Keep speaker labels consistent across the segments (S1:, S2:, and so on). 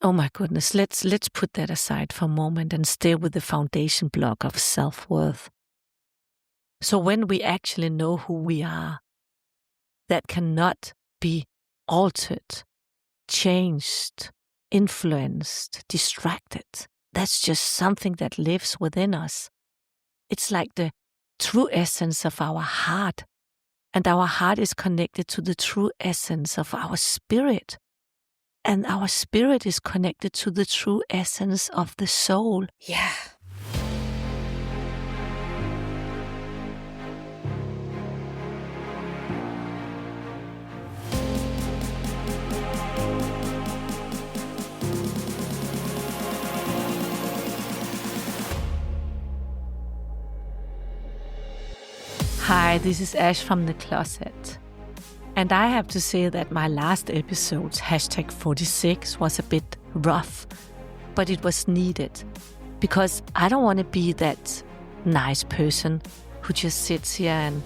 S1: Oh my goodness, let's put that aside for a moment and stay with the foundation block of self-worth. So when we actually know who we are, that cannot be altered, changed, influenced, distracted. That's just something that lives within us. It's like the true essence of our heart. And our heart is connected to the true essence of our spirit. And our spirit is connected to the true essence of the soul.
S2: Yeah.
S1: Hi, this is Ash from the closet. And I have to say that my last episode, #46, was a bit rough, but it was needed. Because I don't want to be that nice person who just sits here and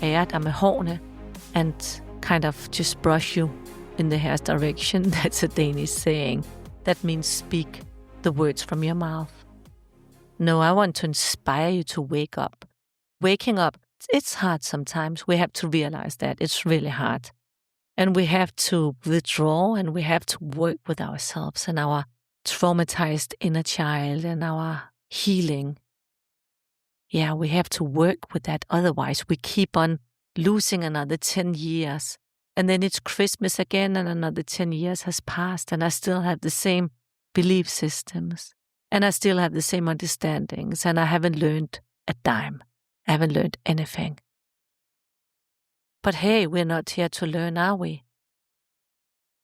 S1: ærer dig med hårene and kind of just brush you in the hair's direction. That's a Danish saying. That means speak the words from your mouth. No, I want to inspire you to wake up. Waking up, it's hard sometimes. We have to realize that. It's really hard. And we have to withdraw and we have to work with ourselves and our traumatized inner child and our healing. Yeah, we have to work with that. Otherwise, we keep on losing another 10 years. And then it's Christmas again and another 10 years has passed and I still have the same belief systems. And I still have the same understandings and I haven't learned a dime. I haven't learned anything. But hey, we're not here to learn, are we?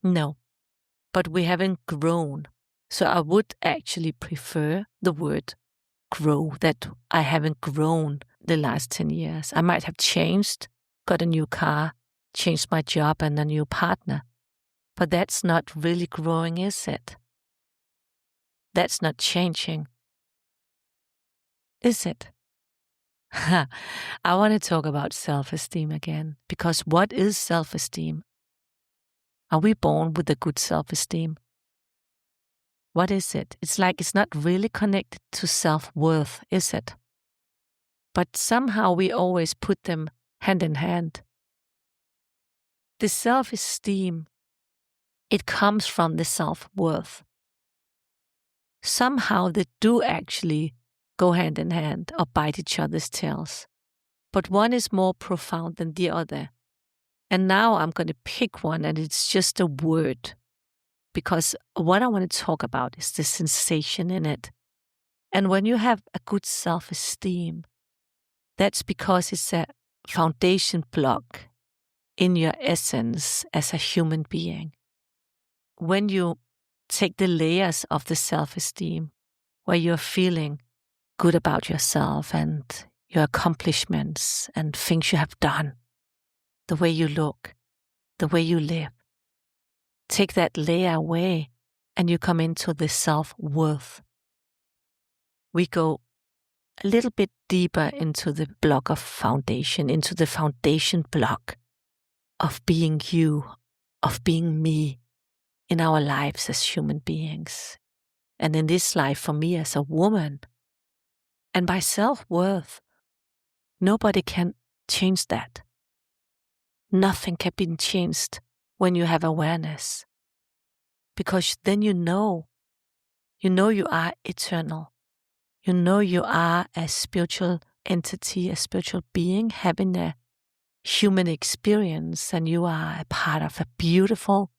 S1: No, but we haven't grown. So I would actually prefer the word grow, that I haven't grown the last 10 years. I might have changed, got a new car, changed my job and a new partner. But that's not really growing, is it? That's not changing. Is it? I want to talk about self-esteem again, because what is self-esteem? Are we born with a good self-esteem? What is it? It's like it's not really connected to self-worth, is it? But somehow we always put them hand in hand. The self-esteem, it comes from the self-worth. Somehow they do actually go hand in hand or bite each other's tails. But one is more profound than the other. And now I'm going to pick one and it's just a word. Because what I want to talk about is the sensation in it. And when you have a good self-esteem, that's because it's a foundation block in your essence as a human being. When you take the layers of the self-esteem, where you're feeling good about yourself and your accomplishments and things you have done, the way you look, the way you live. Take that layer away and you come into the self-worth. We go a little bit deeper into the block of foundation, into the foundation block of being you, of being me in our lives as human beings. And in this life, for me as a woman, and by self-worth, nobody can change that. Nothing can be changed when you have awareness. Because then you know you are eternal. You know you are a spiritual entity, a spiritual being having a human experience, and you are a part of a beautiful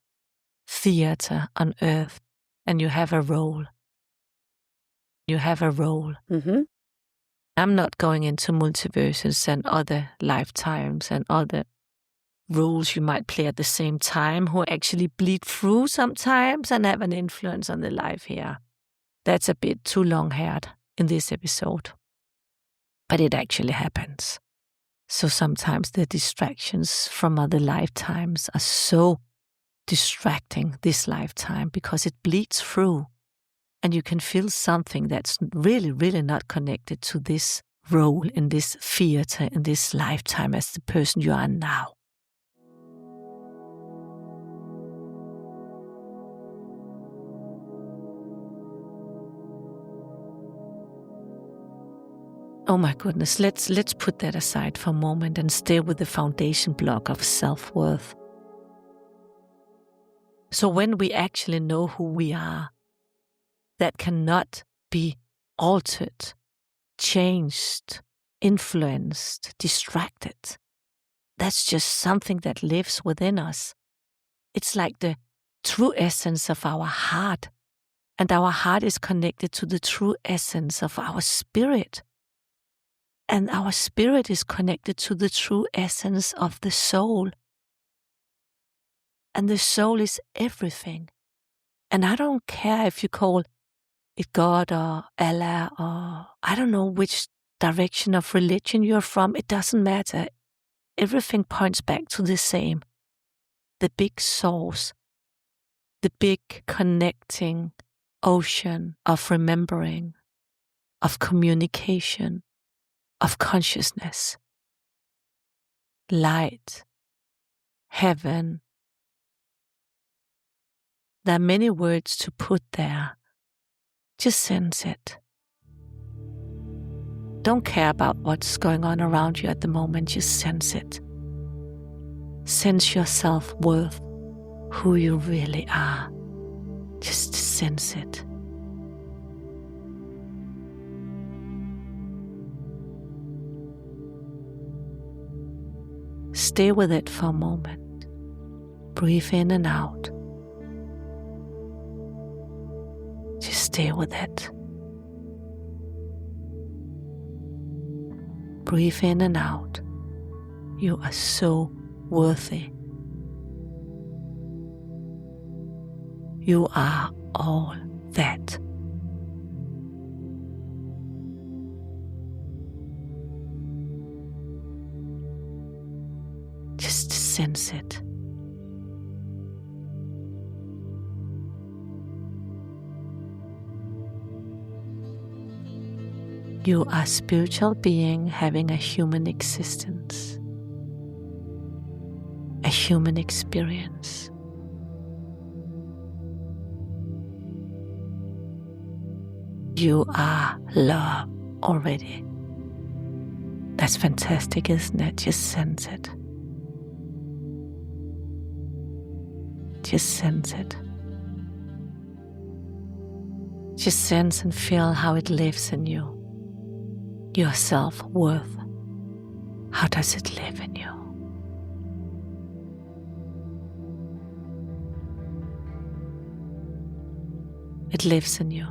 S1: theater on earth, and you have a role. You have a role.
S2: Mm-hmm.
S1: I'm not going into multiverses and other lifetimes and other roles you might play at the same time who actually bleed through sometimes and have an influence on the life here. That's a bit too long-haired in this episode. But it actually happens. So sometimes the distractions from other lifetimes are so distracting this lifetime because it bleeds through. And you can feel something that's really, really not connected to this role in this theater, in this lifetime as the person you are now. Oh my goodness, let's put that aside for a moment and stay with the foundation block of self-worth. So when we actually know who we are, that cannot be altered, changed, influenced, distracted. That's just something that lives within us. It's like the true essence of our heart. And our heart is connected to the true essence of our spirit. And our spirit is connected to the true essence of the soul. And the soul is everything. And I don't care if you call it God or Allah or I don't know which direction of religion you're from. It doesn't matter. Everything points back to the same. The big source. The big connecting ocean of remembering, of communication, of consciousness. Light. Heaven. There are many words to put there. Just sense it. Don't care about what's going on around you at the moment. Just sense it. Sense your self-worth, who you really are. Just sense it. Stay with it for a moment. Breathe in and out. Just stay with it. Breathe in and out. You are so worthy. You are all that. Just sense it. You are a spiritual being having a human existence, a human experience. You are love already. That's fantastic, isn't it? Just sense it. Just sense it. Just sense and feel how it lives in you. Your self-worth. How does it live in you? It lives in you.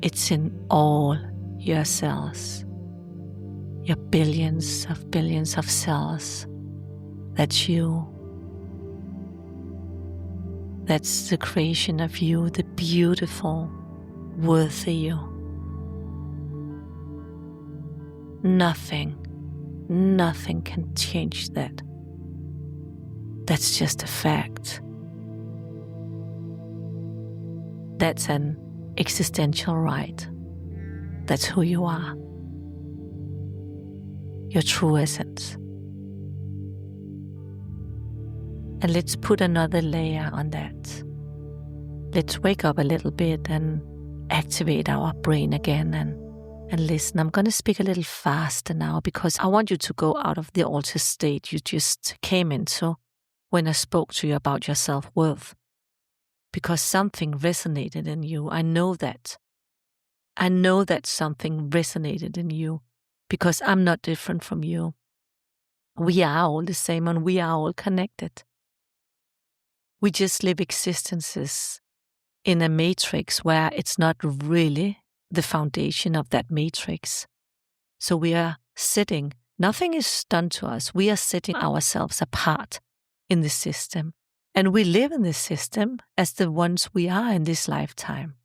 S1: It's in all your cells, your billions of cells. That's you. That's the creation of you, the beautiful, worthy you. Nothing can change that. That's just a fact. That's an existential right. That's who you are. Your true essence. And let's put another layer on that. Let's wake up a little bit and activate our brain again and listen. I'm going to speak a little faster now because I want you to go out of the altered state you just came into when I spoke to you about your self-worth. Because something resonated in you. I know that. I know that something resonated in you because I'm not different from you. We are all the same and we are all connected. We just live existences in a matrix where it's not really the foundation of that matrix. So we are sitting, nothing is done to us. We are setting ourselves apart in the system. And we live in this system as the ones we are in this lifetime.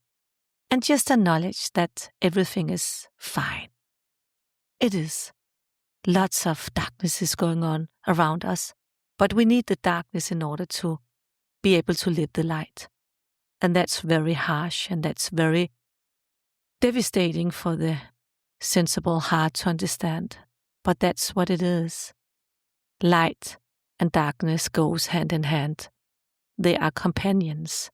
S1: And just acknowledge that everything is fine. It is. Lots of darkness is going on around us. But we need the darkness in order to be able to live the light. And that's very harsh and that's very devastating for the sensible heart to understand. But that's what it is. Light and darkness goes hand in hand. They are companions.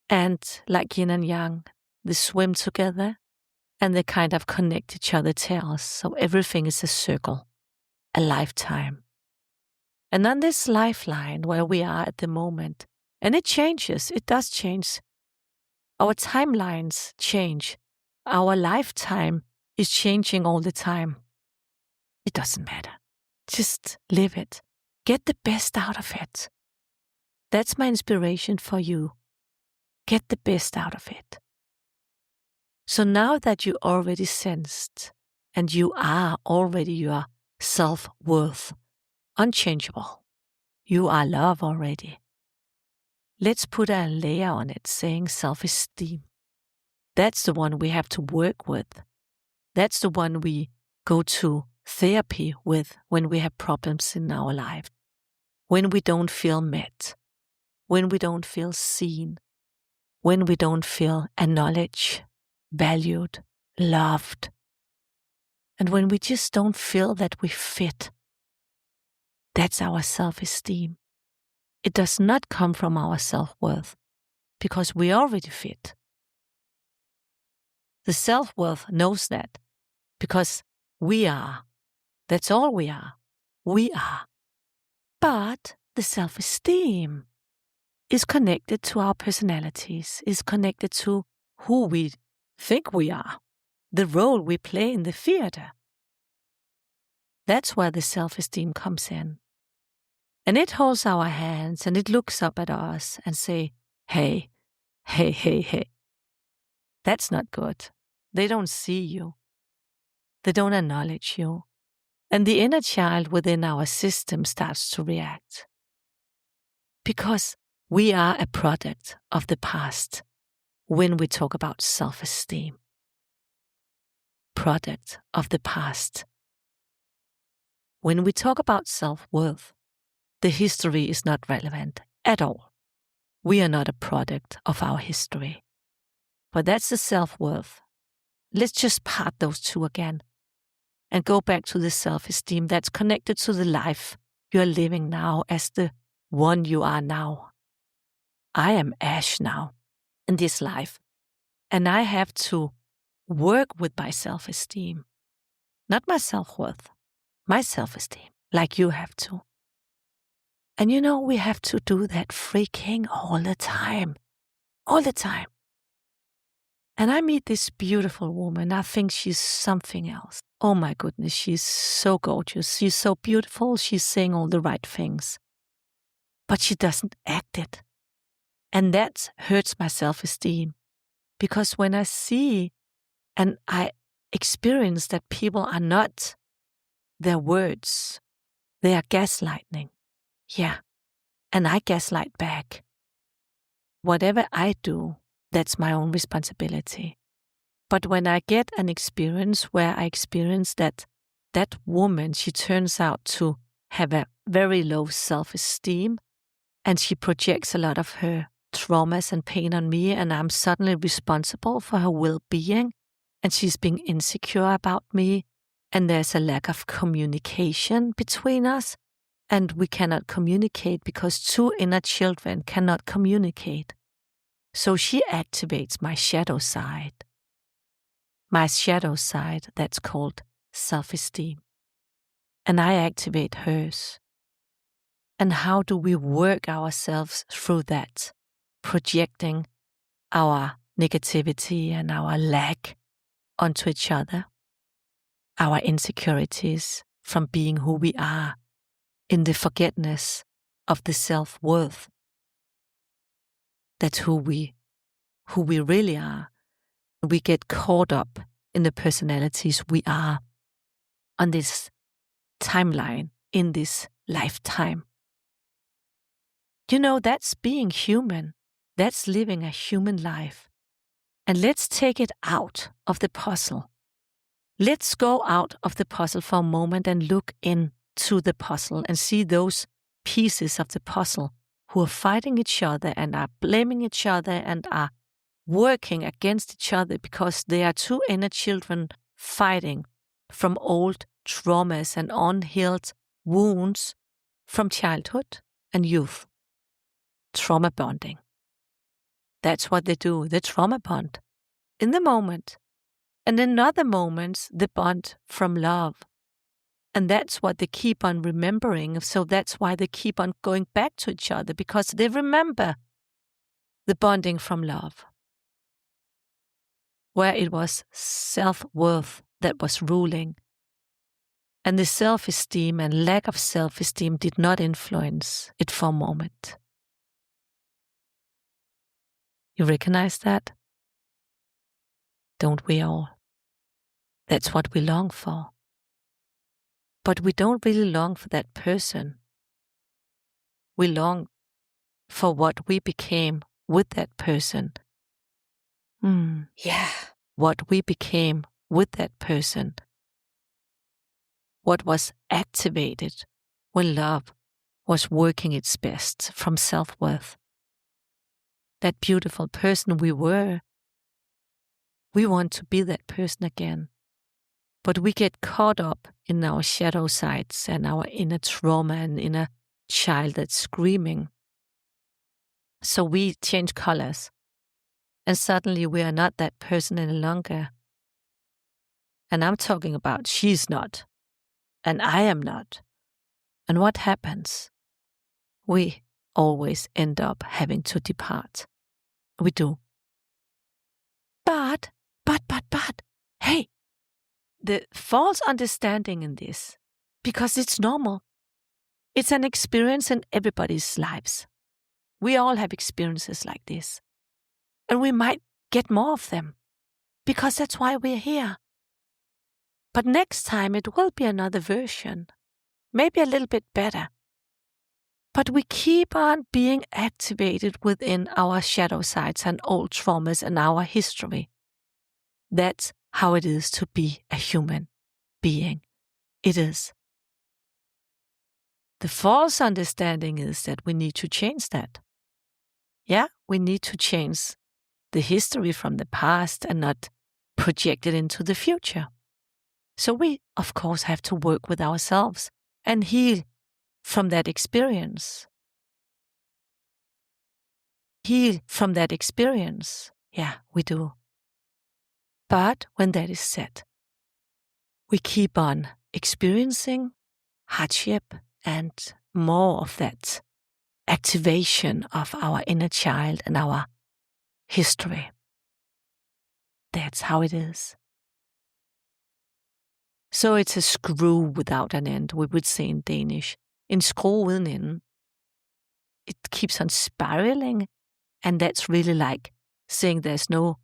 S1: And like yin and yang, they swim together and they kind of connect each other tails. So everything is a circle, a lifetime. And on this lifeline where we are at the moment, and it changes, it does change. Our timelines change. Our lifetime is changing all the time. It doesn't matter. Just live it. Get the best out of it. That's my inspiration for you. Get the best out of it. So now that you already sensed and you are already your self-worth, unchangeable, you are love already. Let's put a layer on it saying self-esteem. That's the one we have to work with. That's the one we go to therapy with when we have problems in our life, when we don't feel met, when we don't feel seen, when we don't feel acknowledged, valued, loved, and when we just don't feel that we fit. That's our self-esteem. It does not come from our self-worth because we already fit. The self-worth knows that because we are. That's all we are. We are. But the self-esteem is connected to our personalities, is connected to who we think we are, the role we play in the theater. That's where the self-esteem comes in. And it holds our hands and it looks up at us and say, hey, hey, hey, hey. That's not good. They don't see you. They don't acknowledge you. And the inner child within our system starts to react. Because we are a product of the past when we talk about self-esteem. Product of the past. When we talk about self-worth, the history is not relevant at all. We are not a product of our history. But that's the self-worth. Let's just part those two again and go back to the self-esteem that's connected to the life you are living now as the one you are now. I am Ash now in this life, and I have to work with my self-esteem, not my self-worth, my self-esteem, like you have to. And you know, we have to do that freaking all the time. All the time. And I meet this beautiful woman. I think she's something else. Oh my goodness, she's so gorgeous. She's so beautiful. She's saying all the right things. But she doesn't act it. And that hurts my self-esteem. Because when I see and I experience that people are not their words, they are gaslighting. Yeah, and I gaslight back. Whatever I do, that's my own responsibility. But when I get an experience where I experience that woman, she turns out to have a very low self-esteem and she projects a lot of her traumas and pain on me, and I'm suddenly responsible for her well-being, and she's being insecure about me, and there's a lack of communication between us. And we cannot communicate because two inner children cannot communicate. So she activates my shadow side. My shadow side that's called self-esteem. And I activate hers. And how do we work ourselves through that? Projecting our negativity and our lack onto each other. Our insecurities from being who we are. In the forgetfulness of the self-worth. That's who we really are. We get caught up in the personalities we are on this timeline, in this lifetime. You know, that's being human. That's living a human life. And let's take it out of the puzzle. Let's go out of the puzzle for a moment and look into the puzzle and see those pieces of the puzzle who are fighting each other and are blaming each other and are working against each other because they are two inner children fighting from old traumas and unhealed wounds from childhood and youth. Trauma bonding. That's what they do. They trauma bond in the moment. And in other moments, the bond from love. And that's what they keep on remembering. So that's why they keep on going back to each other, because they remember the bonding from love, where it was self-worth that was ruling. And the self-esteem and lack of self-esteem did not influence it for a moment. You recognize that? Don't we all? That's what we long for. But we don't really long for that person. We long for what we became with that person. Yeah. What we became with that person. What was activated when love was working its best from self-worth. That beautiful person we were. We want to be that person again. But we get caught up in our shadow sides and our inner trauma and inner child that's screaming. So we change colors. And suddenly we are not that person any longer. And I'm talking about she's not. And I am not. And what happens? We always end up having to depart. We do. But, hey, the false understanding in this, because it's normal. It's an experience in everybody's lives. We all have experiences like this. And we might get more of them, because that's why we're here. But next time it will be another version, maybe a little bit better. But we keep on being activated within our shadow sides and old traumas and our history. That's how it is to be a human being. It is. The false understanding is that we need to change that. Yeah, we need to change the history from the past and not project it into the future. So we, of course, have to work with ourselves and heal from that experience. Heal from that experience. Yeah, we do. But when that is said, we keep on experiencing hardship and more of that activation of our inner child and our history. That's how it is. So it's a screw without an end, we would say in Danish. En skrue uden ende. It keeps on spiraling, and that's really like saying there's no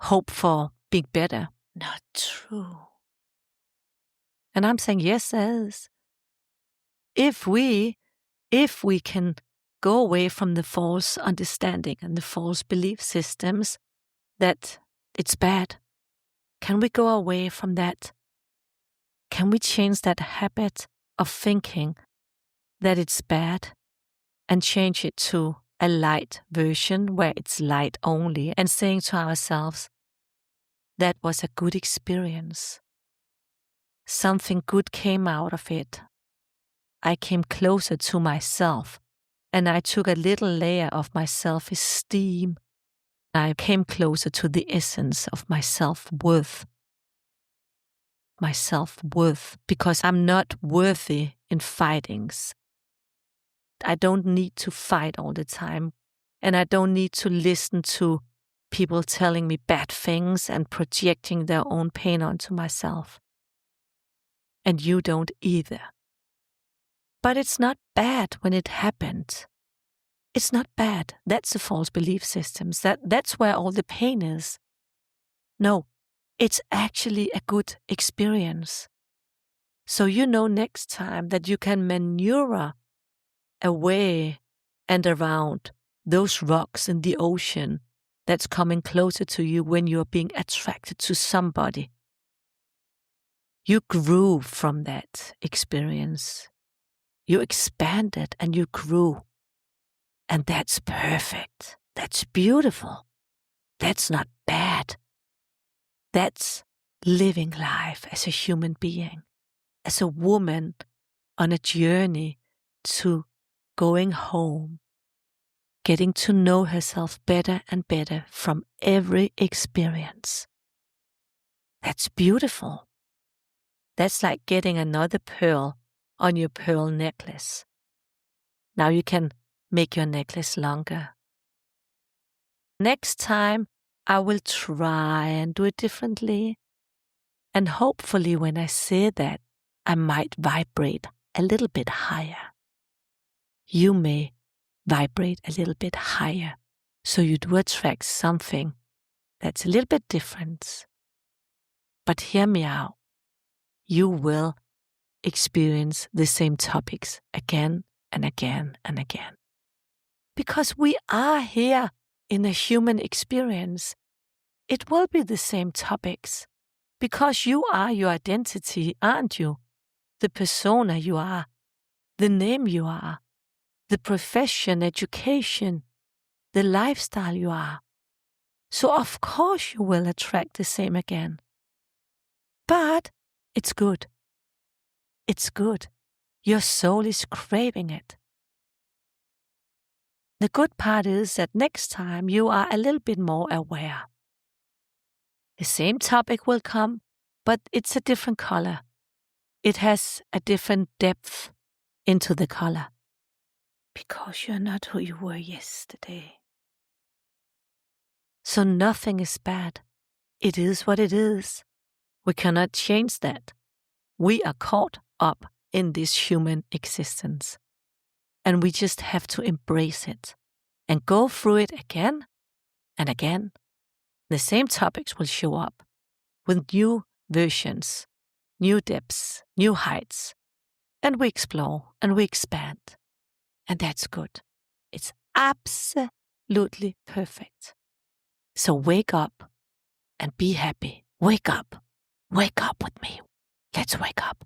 S1: hope for being better. Not true. And I'm saying, yes, there is. If we can go away from the false understanding and the false belief systems that it's bad, can we go away from that? Can we change that habit of thinking that it's bad and change it to a light version where it's light only, and saying to ourselves, that was a good experience. Something good came out of it. I came closer to myself, and I took a little layer of my self-esteem. I came closer to the essence of my self-worth. My self-worth, because I'm not worthy in fightings. I don't need to fight all the time, and I don't need to listen to people telling me bad things and projecting their own pain onto myself. And you don't either. But it's not bad when it happened. It's not bad. That's the false belief systems. That's where all the pain is. No, it's actually a good experience. So you know next time that you can maneuver away and around those rocks in the ocean that's coming closer to you when you're being attracted to somebody. You grew from that experience. You expanded and you grew. And that's perfect. That's beautiful. That's not bad. That's living life as a human being, as a woman on a journey to going home, getting to know herself better and better from every experience. That's beautiful. That's like getting another pearl on your pearl necklace. Now you can make your necklace longer. Next time, I will try and do it differently. And hopefully, when I say that, I might vibrate a little bit higher. You may vibrate a little bit higher, so you do attract something that's a little bit different. But hear me out. You will experience the same topics again and again and again. Because we are here in a human experience, it will be the same topics. Because you are your identity, aren't you? The persona you are, the name you are, the profession, education, the lifestyle you are. So of course you will attract the same again. But it's good. It's good. Your soul is craving it. The good part is that next time you are a little bit more aware. The same topic will come, but it's a different color. It has a different depth into the color. Because you're not who you were yesterday. So nothing is bad. It is what it is. We cannot change that. We are caught up in this human existence. And we just have to embrace it and go through it again and again. The same topics will show up with new versions, new depths, new heights. And we explore and we expand. And that's good. It's absolutely perfect. So wake up and be happy. Wake up. Wake up with me. Let's wake up.